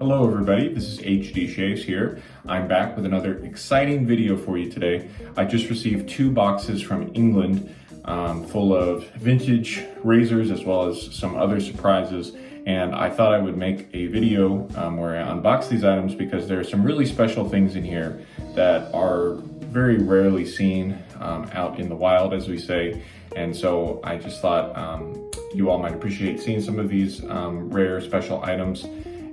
Hello everybody, this is hdshaves here. I'm back with another exciting video for you today. I just received 2 boxes from England full of vintage razors as well as some other surprises, and I thought I would make a video where I unbox these items because there are some really special things in here that are very rarely seen out in the wild, as we say. And so I just thought you all might appreciate seeing some of these rare special items.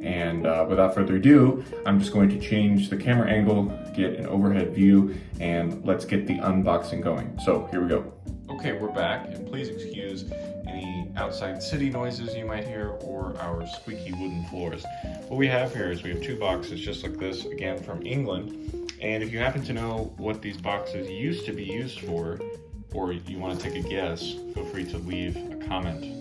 And without further ado, I'm just going to change the camera angle, get an overhead view, and let's get the unboxing going. So here we go. Okay, we're back, and please excuse any outside city noises you might hear or our squeaky wooden floors. What we have here is we have 2 boxes just like this, again from England. And if you happen to know what these boxes used to be used for, or you want to take a guess, feel free to leave a comment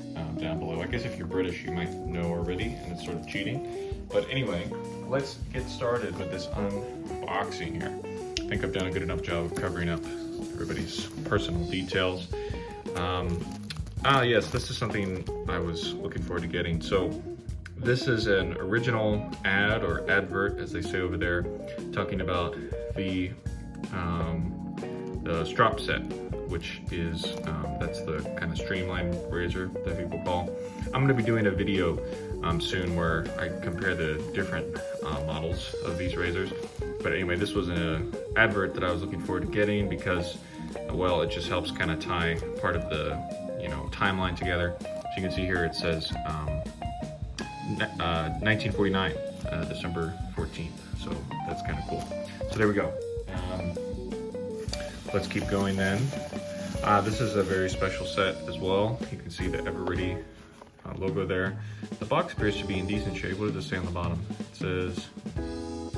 down below. I guess if you're British, you might know already, and it's sort of cheating. But anyway, let's get started with this unboxing here. I think I've done a good enough job of covering up everybody's personal details. Yes, this is something I was looking forward to getting. So this is an original ad, or advert as they say over there, talking about the strop set, which is, that's the kind of streamlined razor that people call. I'm going to be doing a video soon where I compare the different models of these razors. But anyway, this was an advert that I was looking forward to getting because, well, it just helps kind of tie part of the, timeline together. So you can see here it says 1949, December 14th. So that's kind of cool. So there we go. Let's keep going then. This is a very special set as well. You can see the Everready logo there. The box appears to be in decent shape. What does it say on the bottom? It says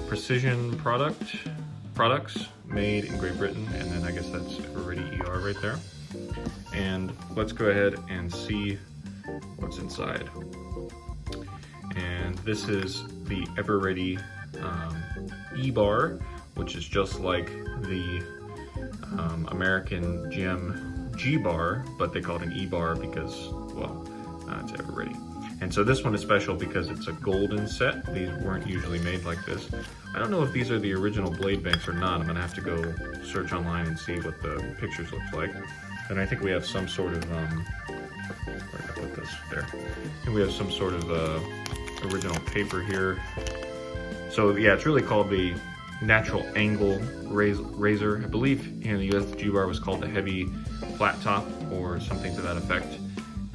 Precision Products made in Great Britain, and then I guess that's Everready ER right there. And let's go ahead and see what's inside. And this is the Everready E-bar, which is just like the American Gem G-bar, but they call it an E-bar because, well, it's Everready. And so this one is special because it's a golden set. These weren't usually made like this. I don't know if these are the original blade banks or not. I'm gonna have to go search online and see what the pictures look like. And I think we have some sort of, where did I put this? There. I think we have some sort of original paper here. So yeah, it's really called the Natural Angle razor. I believe in the US the G-bar was called the Heavy Flat Top or something to that effect.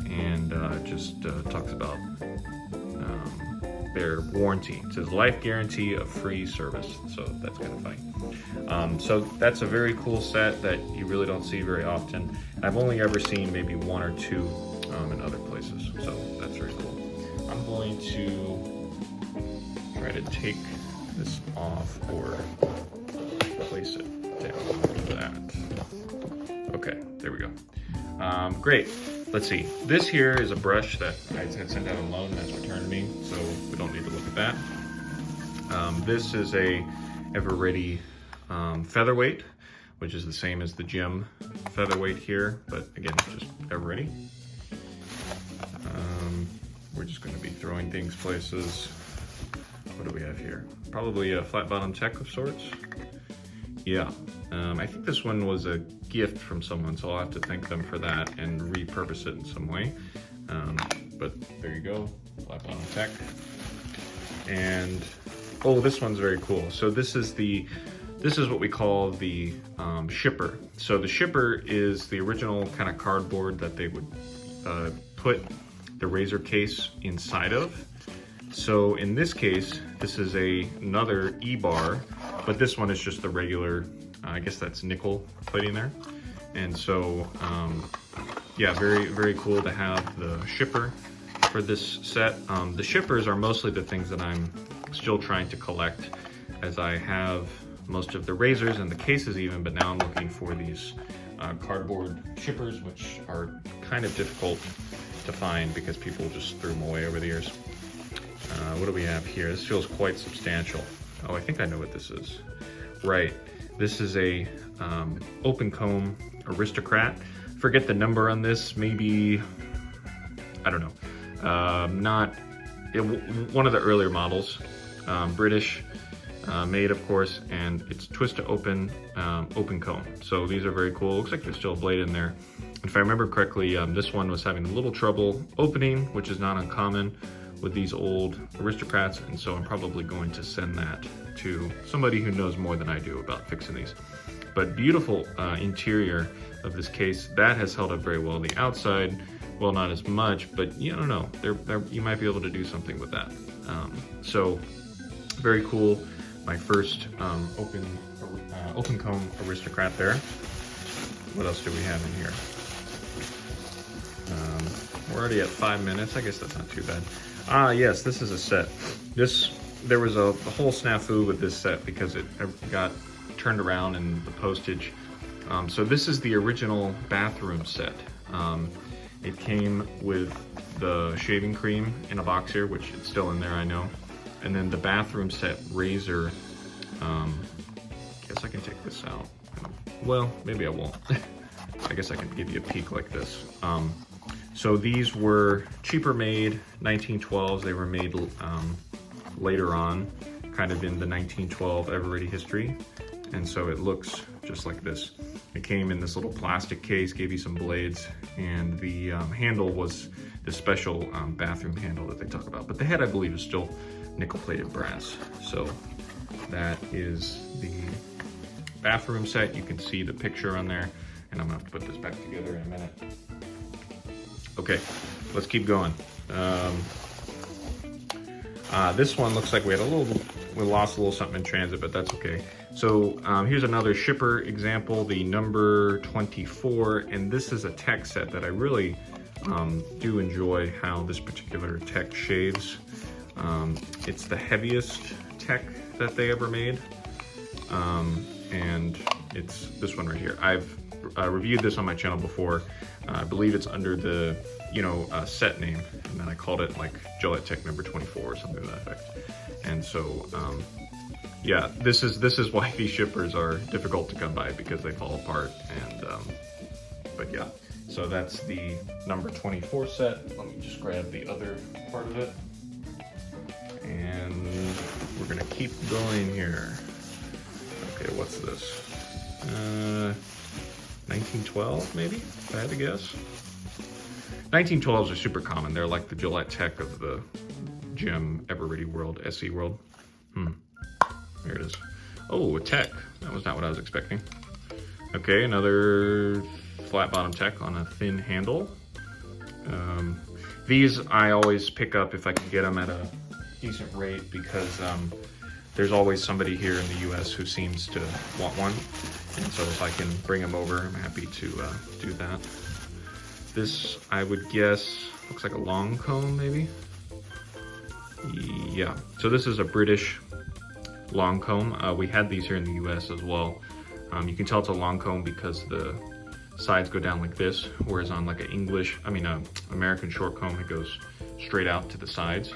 And it just talks about their warranty. It says life guarantee of free service. So that's kind of funny. So that's a very cool set that you really don't see very often. I've only ever seen maybe 1 or 2 in other places. So that's very cool. I'm going to try to take this off or place it down like that. Okay, there we go. Great. Let's see. This here is a brush that I had sent out on loan and that's returned to me, so we don't need to look at that. This is a Everready featherweight, which is the same as the Gem featherweight here, but again, it's just Everready. We're just going to be throwing things places. What do we have here? Probably a flat bottom tech of sorts. Yeah, I think this one was a gift from someone, so I'll have to thank them for that and repurpose it in some way. But there you go, flat bottom tech. And oh, this one's very cool. So this is what we call the shipper. So the shipper is the original kind of cardboard that they would put the razor case inside of. So in this case, this is another E-bar, but this one is just the regular, I guess that's nickel plating there. And so, yeah, very, very cool to have the shipper for this set. The shippers are mostly the things that I'm still trying to collect, as I have most of the razors and the cases even, but now I'm looking for these cardboard shippers, which are kind of difficult to find because people just threw them away over the years. What do we have here? This feels quite substantial. Oh, I think I know what this is. Right, this is a open comb Aristocrat. Forget the number on this, maybe, I don't know. One of the earlier models. British made, of course, and it's twist to open, open comb. So these are very cool. Looks like there's still a blade in there. If I remember correctly, this one was having a little trouble opening, which is not uncommon with these old Aristocrats, and so I'm probably going to send that to somebody who knows more than I do about fixing these. But beautiful interior of this case. That has held up very well. The outside, well, not as much, but you don't know. You might be able to do something with that. So very cool. My first open comb Aristocrat there. What else do we have in here? We're already at 5 minutes. I guess that's not too bad. Yes, this is a set. There was a whole snafu with this set because it got turned around in the postage. So this is the original bathroom set. It came with the shaving cream in a box here, which it's still in there, I know. And then the bathroom set razor. Guess I can take this out. Well, maybe I won't. I guess I can give you a peek like this. So these were cheaper made 1912s. They were made later on, kind of in the 1912 Ever-Ready history. And so it looks just like this. It came in this little plastic case, gave you some blades, and the handle was the special bathroom handle that they talk about. But the head, I believe, is still nickel-plated brass. So that is the bathroom set. You can see the picture on there, and I'm gonna have to put this back together in a minute. Okay, let's keep going. This one looks like we lost a little something in transit, but that's okay. So here's another shipper example, the number 24, and this is a tech set that I really do enjoy how this particular tech shaves. It's the heaviest tech that they ever made, and it's this one right here. I've reviewed this on my channel before. I believe it's under the set name, and then I called it like Gillette Tech number 24 or something to that effect. And so yeah, this is why these shippers are difficult to come by, because they fall apart. And but yeah, so that's the number 24 set. Let me just grab the other part of it, and we're gonna keep going here. Okay, what's this? 1912 maybe, if I had to guess. 1912s are super common. They're like the Gillette Tech of the Gem Ever-Ready world, SE world. There it is. Oh, a tech. That was not what I was expecting. Okay, another flat bottom tech on a thin handle. These I always pick up if I can get them at a decent rate, because there's always somebody here in the US who seems to want one. And so if I can bring them over, I'm happy to do that. This, I would guess, looks like a long comb, maybe? Yeah, so this is a British long comb. We had these here in the US as well. You can tell it's a long comb because the sides go down like this, whereas on like an American short comb, it goes straight out to the sides.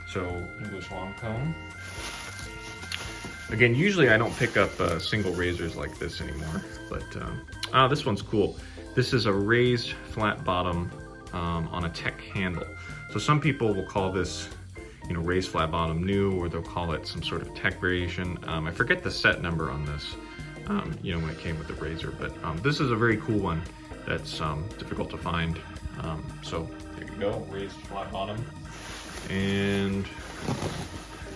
So English long comb. Again, usually I don't pick up single razors like this anymore, but this one's cool. This is a raised flat bottom on a tech handle. So some people will call this, raised flat bottom new, or they'll call it some sort of tech variation. I forget the set number on this, when it came with the razor, but this is a very cool one that's difficult to find. So there you go, raised flat bottom. And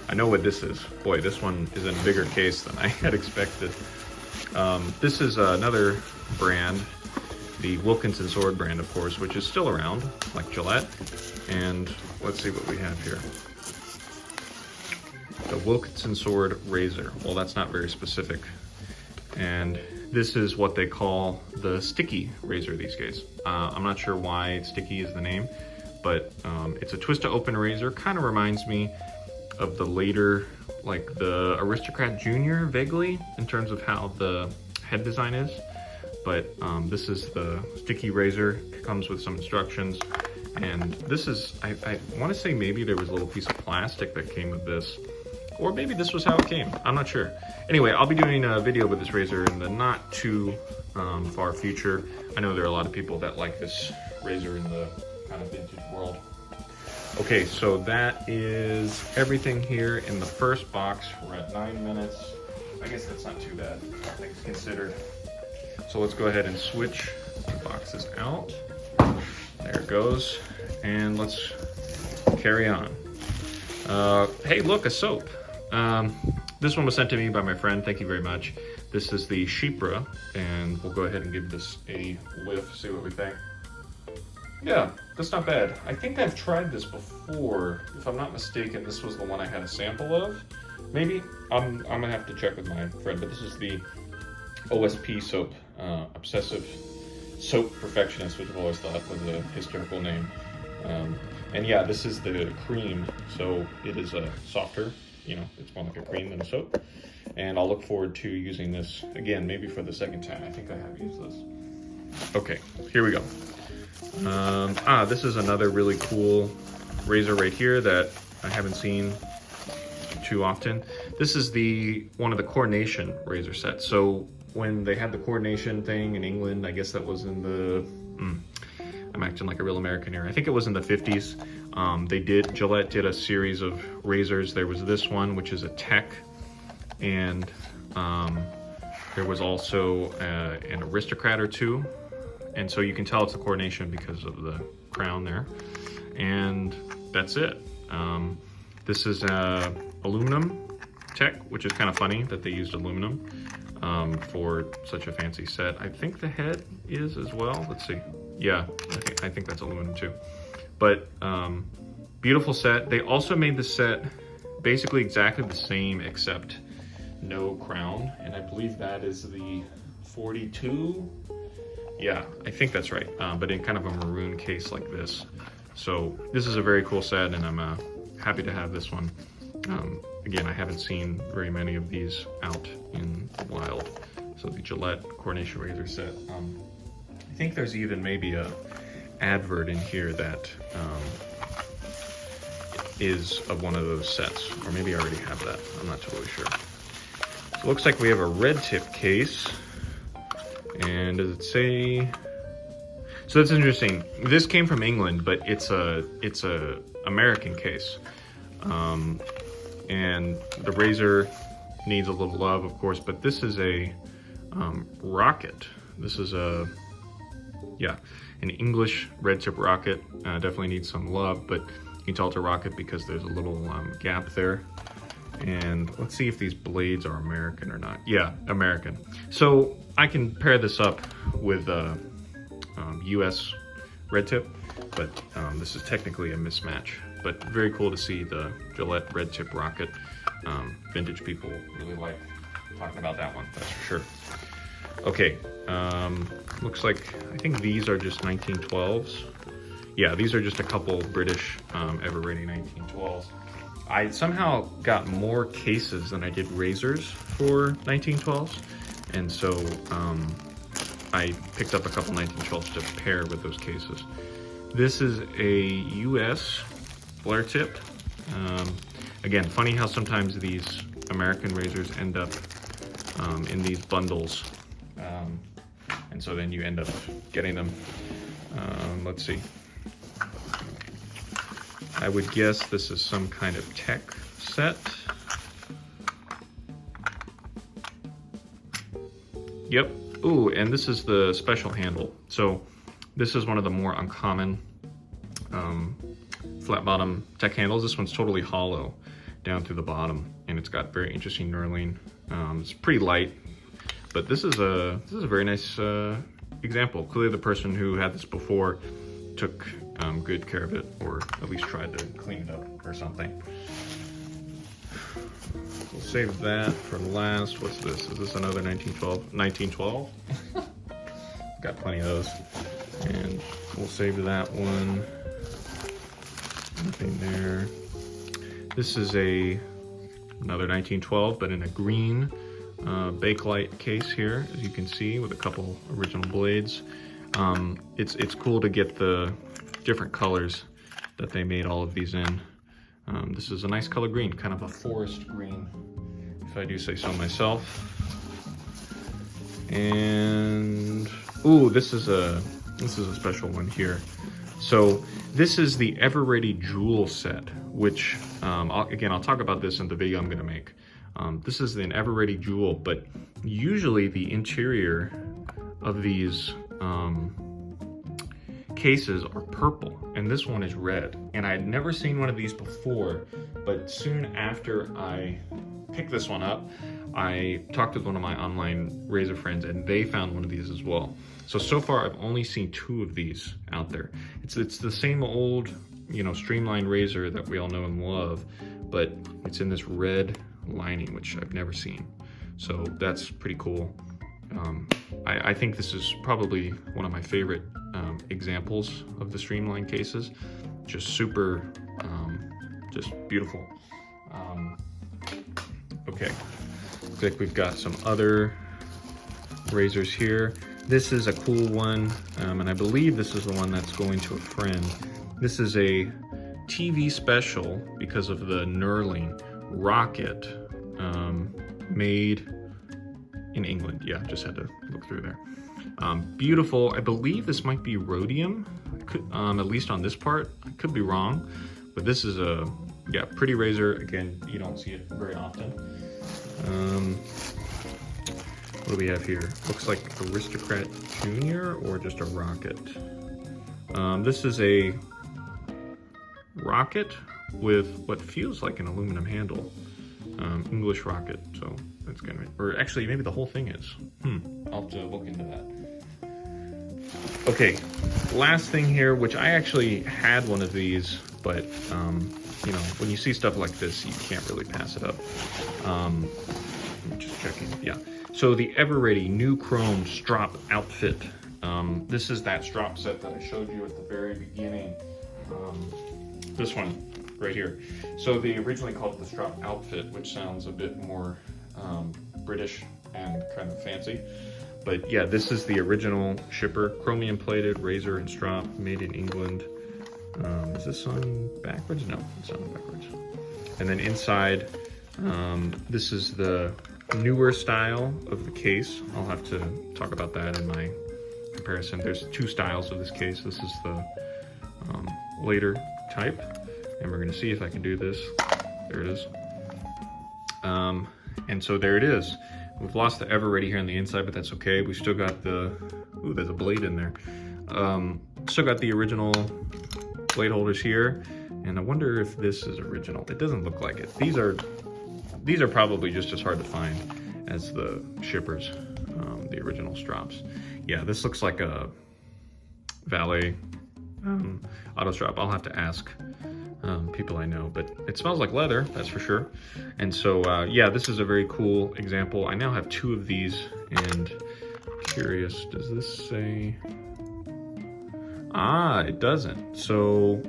I know what this is. Boy, this one is in a bigger case than I had expected. This is another brand, the Wilkinson Sword brand, of course, which is still around, like Gillette. And let's see what we have here. The Wilkinson Sword razor. Well, that's not very specific. And this is what they call the sticky razor these days. I'm not sure why sticky is the name, but it's a twist to open razor. Kind of reminds me of the later, like the Aristocrat Jr. vaguely, in terms of how the head design is. But this is the sticky razor. It comes with some instructions. And this is, I want to say maybe there was a little piece of plastic that came with this. Or maybe this was how it came. I'm not sure. Anyway, I'll be doing a video with this razor in the not too far future. I know there are a lot of people that like this razor in the kind of vintage world. Okay, so that is everything here in the first box. We're at 9 minutes. I guess that's not too bad, all things considered. So let's go ahead and switch the boxes out. There it goes. And let's carry on. Hey, look, a soap. This one was sent to me by my friend. Thank you very much. This is the Chypre, and we'll go ahead and give this a whiff, see what we think. Yeah, that's not bad. I think I've tried this before. If I'm not mistaken, this was the one I had a sample of. Maybe. I'm gonna have to check with my friend, but this is the Osp Soap, Obsessive Soap Perfectionist, which I've always thought was a hysterical name. And yeah, this is the cream, so it is a softer, you know, it's more like a cream than a soap. And I'll look forward to using this again, maybe for the second time. I think I have used this. Okay, here we go. This is another really cool razor right here that I haven't seen too often. This is one of the coordination razor sets. So when they had the coordination thing in England, I guess that was in the, I'm acting like a real American here. I think it was in the 50s. Gillette did a series of razors. There was this one, which is a Tech, and there was also an Aristocrat or two. And so you can tell it's a coordination because of the crown there. And that's it. This is aluminum Tech, which is kind of funny that they used aluminum for such a fancy set. I think the head is as well. Let's see. Yeah, I think that's aluminum too. But beautiful set. They also made the set basically exactly the same except no crown. And I believe that is the 42. Yeah, I think that's right, but in kind of a maroon case like this. So this is a very cool set, and I'm happy to have this one. Again, I haven't seen very many of these out in the wild. So the Gillette coordination razor set. I think there's even maybe a advert in here that is of one of those sets, or maybe I already have that. I'm not totally sure. So it looks like we have a red tip case. And does it say? So that's interesting. This came from England, but it's a American case, and the razor needs a little love, of course. But this is a rocket. This is an English red tip rocket. Definitely needs some love, but you can tell it's a rocket because there's a little gap there. And let's see if these blades are American or not. Yeah, American. So I can pair this up with US red tip, but this is technically a mismatch. But very cool to see the Gillette red tip rocket. Vintage people really like talking about that one, that's for sure. Okay, looks like, I think these are just 1912s. Yeah, these are just a couple British ever-ready 1912s. I somehow got more cases than I did razors for 1912s, and so I picked up a couple 1912s to pair with those cases. This is a US flare tip. Again, funny how sometimes these American razors end up in these bundles, and so then you end up getting them. Let's see. I would guess this is some kind of Tech set. Yep. Ooh, and this is the special handle. So this is one of the more uncommon flat bottom Tech handles. This one's totally hollow down through the bottom, and it's got very interesting knurling. It's pretty light, but this is a very nice example. Clearly the person who had this before took good care of it, or at least tried to clean it up or something. We'll save that for last. What's this? Is this another 1912? 1912? Got plenty of those. And we'll save that one. Nothing there. This is another 1912, but in a green Bakelite case here, as you can see, with a couple original blades. It's cool to get the different colors that they made all of these in. This is a nice color green, kind of a forest green, if I do say so myself. And ooh, this is a special one here. So this is the Ever Ready Jewel set, which, I'll talk about this in the video I'm gonna make. This is an Ever Ready Jewel, but usually the interior of these cases are purple, and this one is red. And I had never seen one of these before, but soon after I picked this one up, I talked with one of my online razor friends, and they found one of these as well. So far I've only seen 2 of these out there. It's the same old, you know, streamlined razor that we all know and love, but it's in this red lining, which I've never seen. So that's pretty cool. I think this is probably one of my favorite examples of the streamlined cases. Just super, just beautiful. Okay, looks like we've got some other razors here. This is a cool one, and I believe this is the one that's going to a friend. This is a TV special because of the knurling rocket, made in England. Yeah, just had to look through there. Beautiful. I believe this might be rhodium, at least on this part. I could be wrong, but this is a, yeah, pretty razor. Again, you don't see it very often. What do we have here? Looks like Aristocrat Jr. or just a rocket. This is a rocket with what feels like an aluminum handle. English rocket, so that's gonna be, or actually maybe the whole thing is. I'll have to look into that. Okay, last thing here, which I actually had one of these, but you know, when you see stuff like this, you can't really pass it up. Just checking, yeah. So the Ever Ready New Chrome Strop Outfit. This is that strop set that I showed you at the very beginning. This one right here. So they originally called it the Strop Outfit, which sounds a bit more British and kind of fancy. But yeah, this is the original shipper, chromium plated razor and strop, made in England. Is this on backwards? No, it's not on backwards. And then inside, this is the newer style of the case. I'll have to talk about that in my comparison. There's 2 styles of this case. This is the later type, and we're gonna see if I can do this. There it is. And so there it is. We've lost the Ever Ready here on the inside, but that's okay. We still got the, ooh, there's a blade in there. Still got the original blade holders here, and I wonder if this is original. It doesn't look like it. These are probably just as hard to find as the shippers, the original strops. Yeah, this looks like a valet auto strop. I'll have to ask people I know, but it smells like leather, that's for sure. And so, yeah, this is a very cool example. I now have 2 of these, and I'm curious, does this say? Ah, it doesn't. So,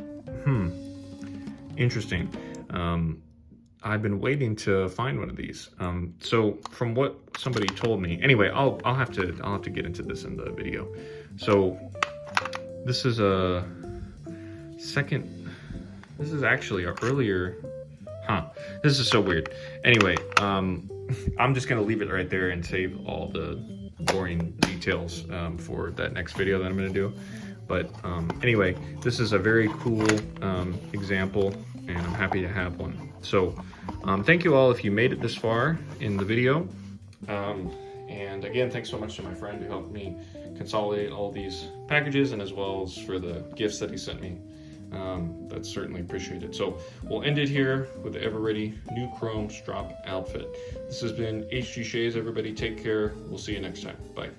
interesting. I've been waiting to find one of these. So from what somebody told me, anyway, I'll have to get into this in the video. So this is a second. This is actually an earlier. This is so weird. Anyway, I'm just gonna leave it right there and save all the boring details for that next video that I'm gonna do. But anyway, this is a very cool example, and I'm happy to have one. So thank you all if you made it this far in the video. And again, thanks so much to my friend who helped me consolidate all these packages, and as well as for the gifts that he sent me. That's certainly appreciated. So we'll end it here with the Ever Ready New Chrome Strop Outfit. This has been hdshaves. Everybody take care. We'll see you next time. Bye.